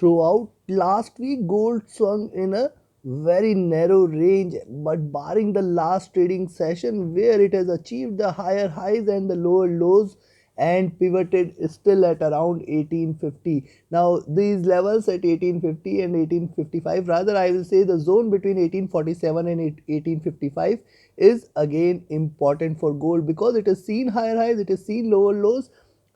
throughout last week, gold swung in a very narrow range, but barring the last trading session where it has achieved the higher highs and the lower lows and pivoted still at around 1850. Now these levels at 1850 and 1855, rather I will say the zone between 1847 and 1855 is again important for gold because it has seen higher highs, it has seen lower lows.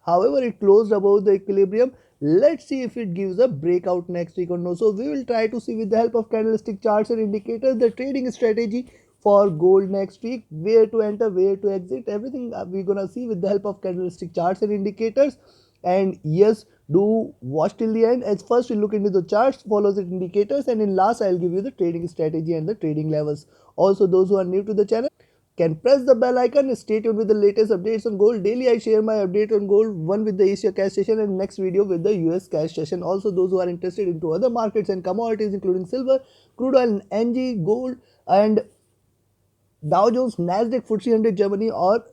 However, it closed above the equilibrium. Let's see if it gives a breakout next week or no. So we will try to see with the help of candlestick charts and indicators the trading strategy for gold next week, where to enter, where to exit, everything we're gonna see with the help of candlestick charts and indicators. And yes, do watch till the end. As first we look into the charts, follows the indicators, and in last I'll give you the trading strategy and the trading levels. Also, those who are new to the channel can press the bell icon. Stay tuned with the latest updates on gold. Daily I share my update on gold, one with the Asia cash session and next video with the US cash session. Also, those who are interested into other markets and commodities including silver, crude oil, NG, gold and Dow Jones, Nasdaq, FTSE 100 Germany or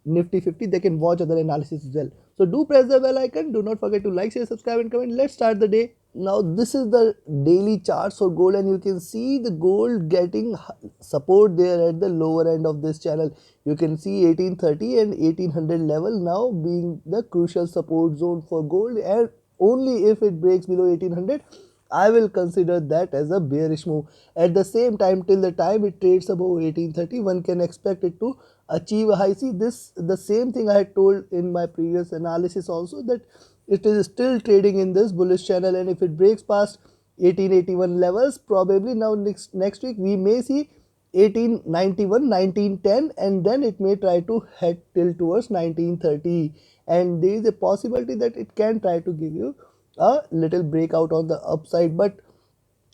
Nifty 50, they can watch other analysis as well. So do press the bell icon. Do not forget to like, share, subscribe and comment. Let's start the day. Now this is the daily charts for gold and you can see the gold getting support there at the lower end of this channel. You can see 1830 and 1800 level now being the crucial support zone for gold, and only if it breaks below 1800 I will consider that as a bearish move. At the same time, till the time it trades above 1830, one can expect it to achieve a high. See, this the same thing I had told in my previous analysis also, that it is still trading in this bullish channel, and if it breaks past 1881 levels, probably now next week we may see 1891, 1910, and then it may try to head till towards 1930, and there is a possibility that it can try to give you a little breakout on the upside, but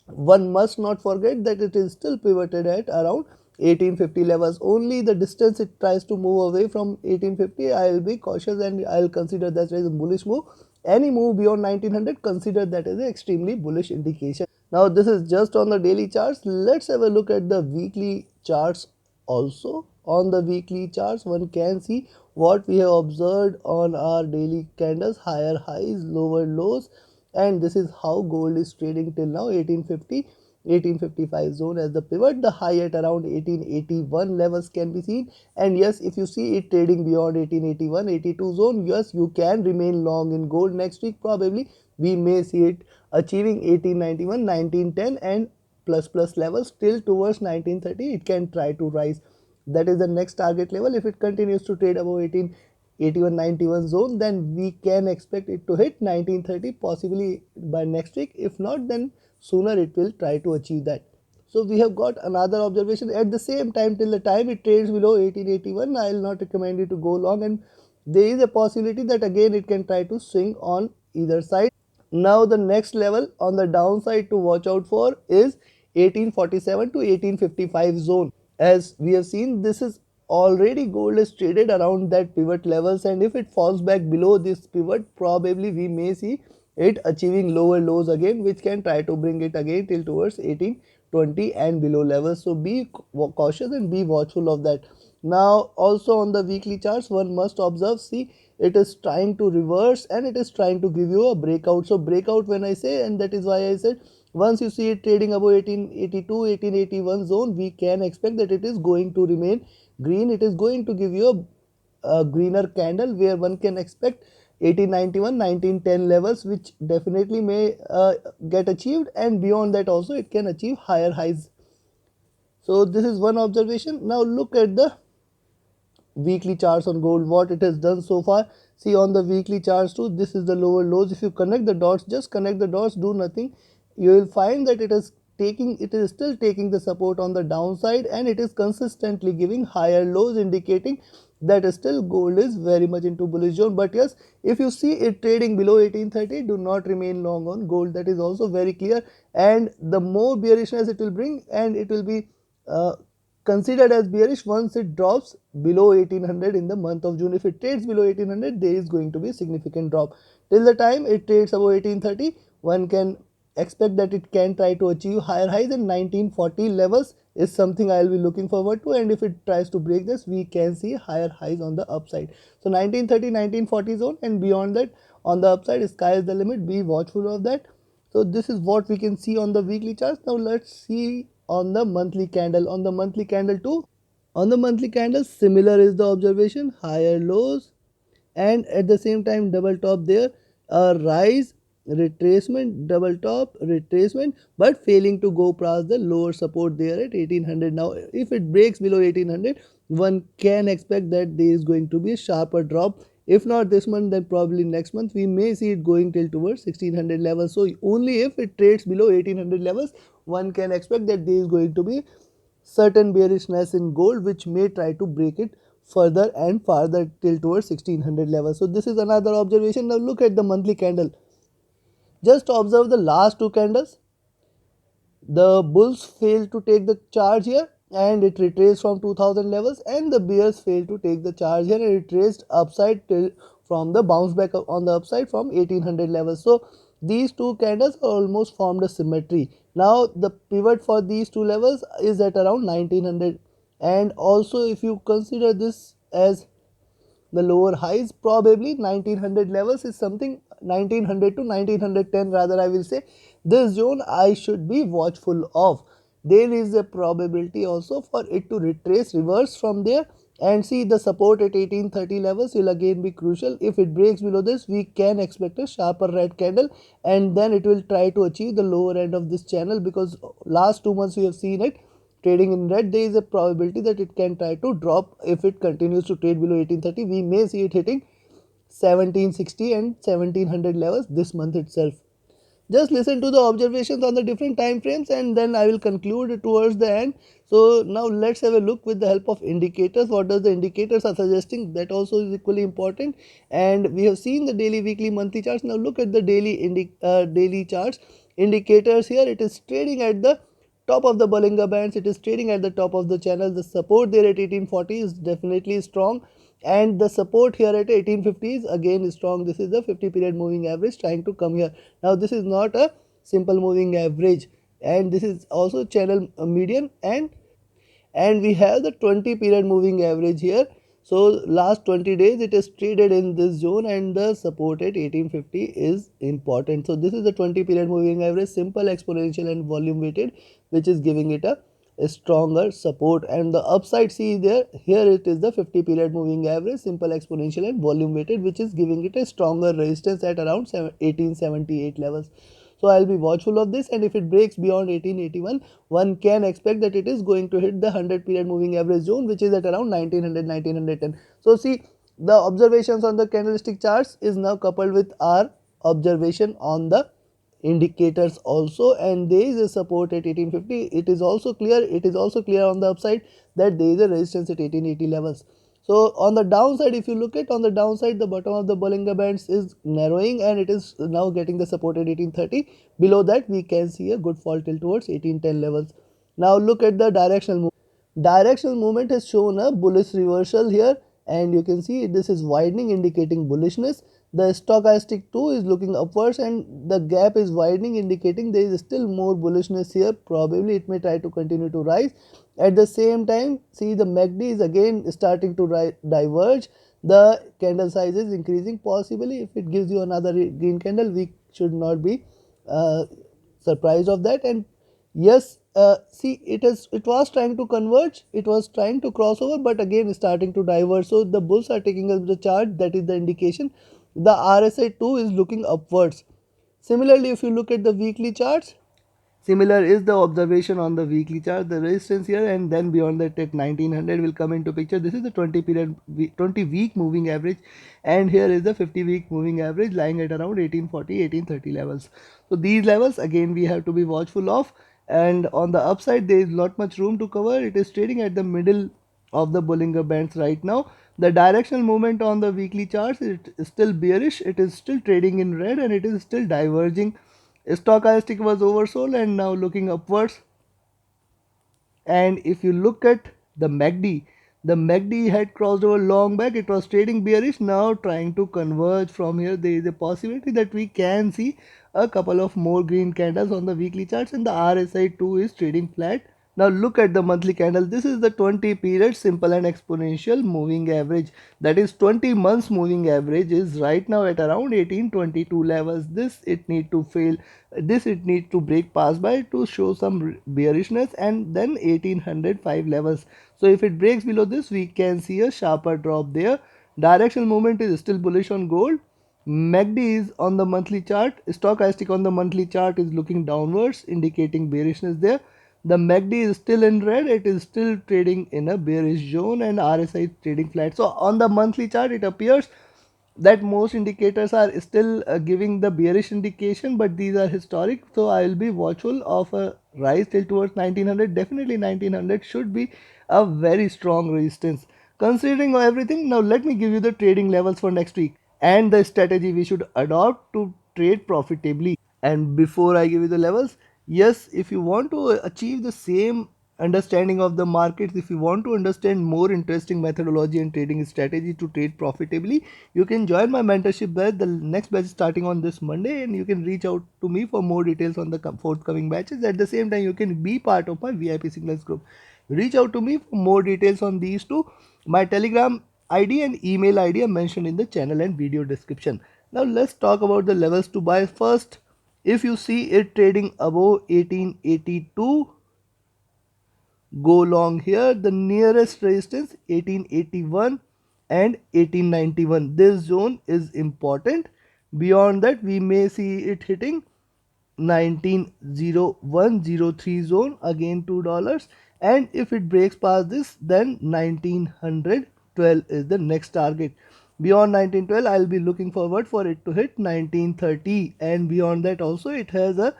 one must not forget that it is still pivoted at around 1850 levels. Only the distance it tries to move away from 1850, I will be cautious and I will consider that as a bullish move. Any move beyond 1900, consider that as an extremely bullish indication. Now this is just on the daily charts. Let's have a look at the weekly charts also. On the weekly charts, one can see what we have observed on our daily candles: higher highs, lower lows, and this is how gold is trading till now. 1850, 1855 zone as the pivot. The high at around 1881 levels can be seen, and yes, if you see it trading beyond 1881, 82 zone, yes, you can remain long in gold next week. Probably we may see it achieving 1891, 1910 and plus levels till towards 1930. It can try to rise. That is the next target level. If it continues to trade above 1881, 91 zone, then we can expect it to hit 1930 possibly by next week. If not, then sooner it will try to achieve that. So we have got another observation. At the same time, till the time it trades below 1881, I will not recommend you to go long, and there is a possibility that again it can try to swing on either side. Now the next level on the downside to watch out for is 1847 to 1855 zone. As we have seen, this is already gold is traded around that pivot levels, and if it falls back below this pivot, probably we may see it achieving lower lows again, which can try to bring it again till towards 1820 and below levels. So be cautious and be watchful of that. Now also on the weekly charts, one must observe, see, it is trying to reverse and it is trying to give you a breakout. So breakout when I say, and that is why I said once you see it trading above 1882, 1881 zone, we can expect that it is going to remain green. It is going to give you a greener candle where one can expect 1891, 1910 levels, which definitely may get achieved, and beyond that also it can achieve higher highs. So this is one observation. Now look at the weekly charts on gold, what it has done so far. See, on the weekly charts too, this is the lower lows. If you connect the dots, just connect the dots, do nothing, you will find that it is still taking the support on the downside, and it is consistently giving higher lows, indicating that still gold is very much into bullish zone. But yes, if you see it trading below 1830, do not remain long on gold. That is also very clear, and the more bearishness it will bring, and it will be considered as bearish once it drops below 1800 in the month of June. If it trades below 1800, there is going to be a significant drop. Till the time it trades above 1830, one can expect that it can try to achieve higher highs, and 1940 levels is something I will be looking forward to, and if it tries to break this, we can see higher highs on the upside. So 1930, 1940 zone, and beyond that on the upside, sky is the limit. Be watchful of that. So this is what we can see on the weekly charts. Now let's see on the monthly candle. On the monthly candle too, on the monthly candle, similar is the observation, higher lows and at the same time double top there, a rise, retracement, double top, retracement, but failing to go past the lower support there at 1800. Now if it breaks below 1800, one can expect that there is going to be a sharper drop. If not this month, then probably next month we may see it going till towards 1600 levels. So only if it trades below 1800 levels, one can expect that there is going to be certain bearishness in gold, which may try to break it further and farther till towards 1600 level. So this is another observation. Now look at the monthly candle. Just observe the last two candles. The bulls failed to take the charge here and it retraced from 2000 levels, and the bears failed to take the charge here and it traced upside till from the bounce back on the upside from 1800 levels. So these two candles almost formed a symmetry. Now the pivot for these two levels is at around 1900, and also if you consider this as the lower highs, probably 1900 levels is something, 1900 to 1910 rather I will say, this zone I should be watchful of. There is a probability also for it to retrace, reverse from there, and see the support at 1830 levels will again be crucial. If it breaks below this, we can expect a sharper red candle, and then it will try to achieve the lower end of this channel, because last 2 months we have seen it trading in red. There is a probability that it can try to drop. If it continues to trade below 1830, we may see it hitting 1760 and 1700 levels this month itself. Just listen to the observations on the different time frames and then I will conclude towards the end. So now let's have a look with the help of indicators. What does the indicators are suggesting? That also is equally important. And we have seen the daily, weekly, monthly charts. Now look at the daily charts. Indicators here, it is trading at the top of the Bollinger Bands. It is trading at the top of the channel. The support there at 1840 is definitely strong, and the support here at 1850 is again strong. This is the 50 period moving average trying to come here. Now this is not a simple moving average, and this is also channel median, and we have the 20 period moving average here. So last 20 days it is traded in this zone, and the support at 1850 is important. So this is the 20 period moving average, simple, exponential and volume weighted, which is giving it a stronger support. And the upside, see there, here it is the 50 period moving average, simple, exponential and volume weighted, which is giving it a stronger resistance at around 1878 levels. So I'll be watchful of this, and if it breaks beyond 1881, one can expect that it is going to hit the 100 period moving average zone, which is at around 1900, 1910. So see, the observations on the candlestick charts is now coupled with our observation on the indicators also, and there is a support at 1850. It is also clear on the upside that there is a resistance at 1880 levels. So on the downside, if you look at on the downside, the bottom of the Bollinger Bands is narrowing and it is now getting the support at 1830. Below that we can see a good fall till towards 1810 levels. Now look at the directional movement. Directional movement has shown a bullish reversal here, and you can see this is widening, indicating bullishness. The stochastic too is looking upwards and the gap is widening, indicating there is still more bullishness here. Probably it may try to continue to rise. At the same time, see the MACD is again starting to diverge. The candle size is increasing. Possibly if it gives you another green candle, we should not be surprised of that. And yes, see, it was trying to converge, it was trying to cross over, but again starting to diverge. So the bulls are taking up the chart, that is the indication. The RSI too is looking upwards. Similarly, if you look at the weekly charts, similar is the observation on the weekly chart. The resistance here, and then beyond that at 1900 will come into picture. This is the 20 week moving average, and here is the 50 week moving average lying at around 1840, 1830 levels. So these levels again we have to be watchful of, and on the upside there is not much room to cover. It is trading at the middle of the Bollinger Bands right now. The directional movement on the weekly charts is still bearish. It is still trading in red and it is still diverging. Stochastic was oversold and now looking upwards. And if you look at the MACD, the MACD had crossed over long back. It was trading bearish, now trying to converge from here. There is a possibility that we can see a couple of more green candles on the weekly charts, and the RSI too is trading flat. Now look at the monthly candle. This is the 20 period simple and exponential moving average. That is 20 months moving average is right now at around 1822 levels. This it need to fail. This it need to break past by to show some bearishness, and then 1805 levels. So if it breaks below this, we can see a sharper drop there. Directional movement is still bullish on gold. MACD is on the monthly chart. Stochastic on the monthly chart is looking downwards, indicating bearishness there. The MACD is still in red. It is still trading in a bearish zone, and RSI is trading flat. So on the monthly chart, it appears that most indicators are still giving the bearish indication, but these are historic. So I will be watchful of a rise till towards 1900. Definitely 1900 should be a very strong resistance. Considering everything, now let me give you the trading levels for next week and the strategy we should adopt to trade profitably. And before I give you the levels, yes, if you want to achieve the same understanding of the markets, if you want to understand more interesting methodology and trading strategy to trade profitably, you can join my mentorship batch. The next batch is starting on this Monday, and you can reach out to me for more details on the forthcoming batches. At the same time, you can be part of my VIP signals group. Reach out to me for more details on these two. My Telegram ID and email ID are mentioned in the channel and video description. Now let's talk about the levels to buy. First, if you see it trading above 1882, go long here. The nearest resistance 1881 and 1891. This zone is important. Beyond that, we may see it hitting 190103 zone, again $2, and if it breaks past this, then 1912 is the next target. Beyond 1912, I'll be looking forward for it to hit 1930, and beyond that also it has a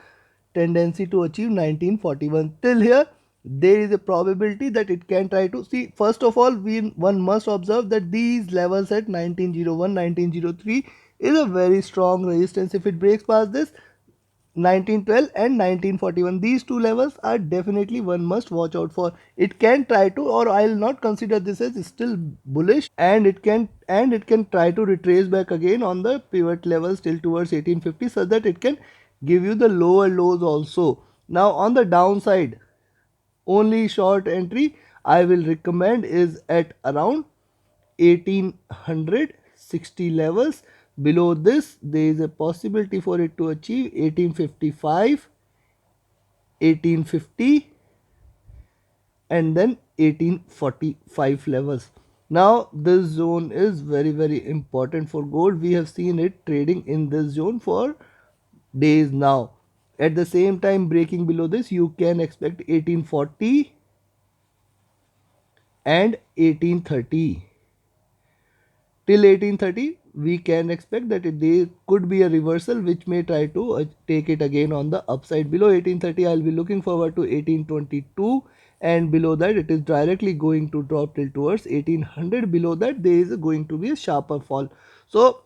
tendency to achieve 1941. Till here there is a probability that it can try to see. First of all, one must observe that these levels at 1901 1903 is a very strong resistance. If it breaks past this, 1912 and 1941, these two levels are definitely one must watch out for. It can try to, or I'll not consider this as still bullish, and it can try to retrace back again on the pivot levels till towards 1850, so that it can give you the lower lows also. Now on the downside, only short entry I will recommend is at around 1860 levels. Below this, there is a possibility for it to achieve 1855, 1850, and then 1845 levels. Now this zone is very important for gold. We have seen it trading in this zone for days now. At the same time, breaking below this, you can expect 1840 and 1830. Till 1830, we can expect that there could be a reversal which may try to take it again on the upside. Below 1830, I'll be looking forward to 1822, and below that it is directly going to drop till towards 1800. Below that, there is going to be a sharper fall. So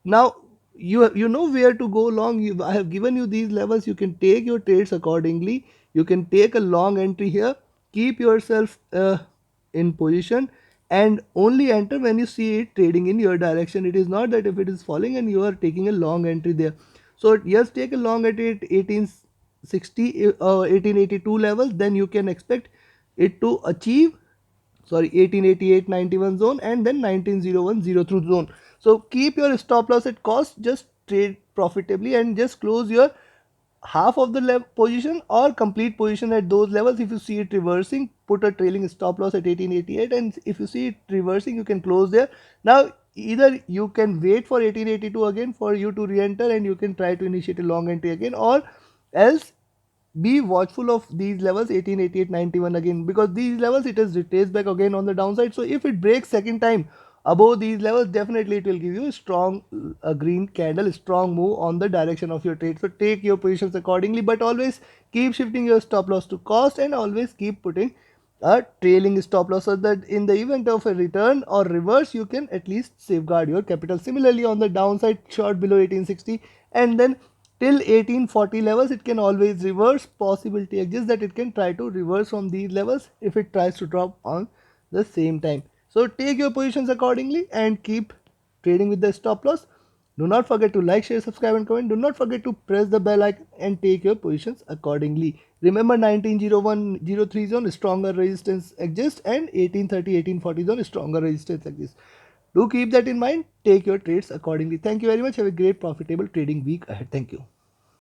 now you know where to go long. I have given you these levels. You can take your trades accordingly. You can take a long entry here. Keep yourself in position, and only enter when you see it trading in your direction. It is not that if it is falling and you are taking a long entry there. So yes, take a long entry at 1860 1882 levels, then you can expect it to achieve 1888-91 zone, and then 1901-02 zone. So keep your stop loss at cost, just trade profitably and just close your half of the position or complete position at those levels. If you see it reversing, put a trailing stop loss at 1888, and if you see it reversing, you can close there. Now either you can wait for 1882 again for you to re-enter, and you can try to initiate a long entry again, or else be watchful of these levels 1888 91 again, because these levels it has retraced back again on the downside. So if it breaks second time above these levels, definitely it will give you a strong green candle, strong move on the direction of your trade. So take your positions accordingly, but always keep shifting your stop loss to cost, and always keep putting a trailing stop loss, so that in the event of a return or reverse, you can at least safeguard your capital. Similarly, on the downside, short below 1860, and then till 1840 levels, it can always reverse. Possibility exists that it can try to reverse from these levels if it tries to drop on the same time. So take your positions accordingly and keep trading with the stop loss. Do not forget to like, share, subscribe and comment. Do not forget to press the bell icon and take your positions accordingly. Remember 1901-03 zone stronger resistance exists and 1830-1840 zone stronger resistance exists. Do keep that in mind. Take your trades accordingly. Thank you very much. Have a great profitable trading week ahead. Thank you.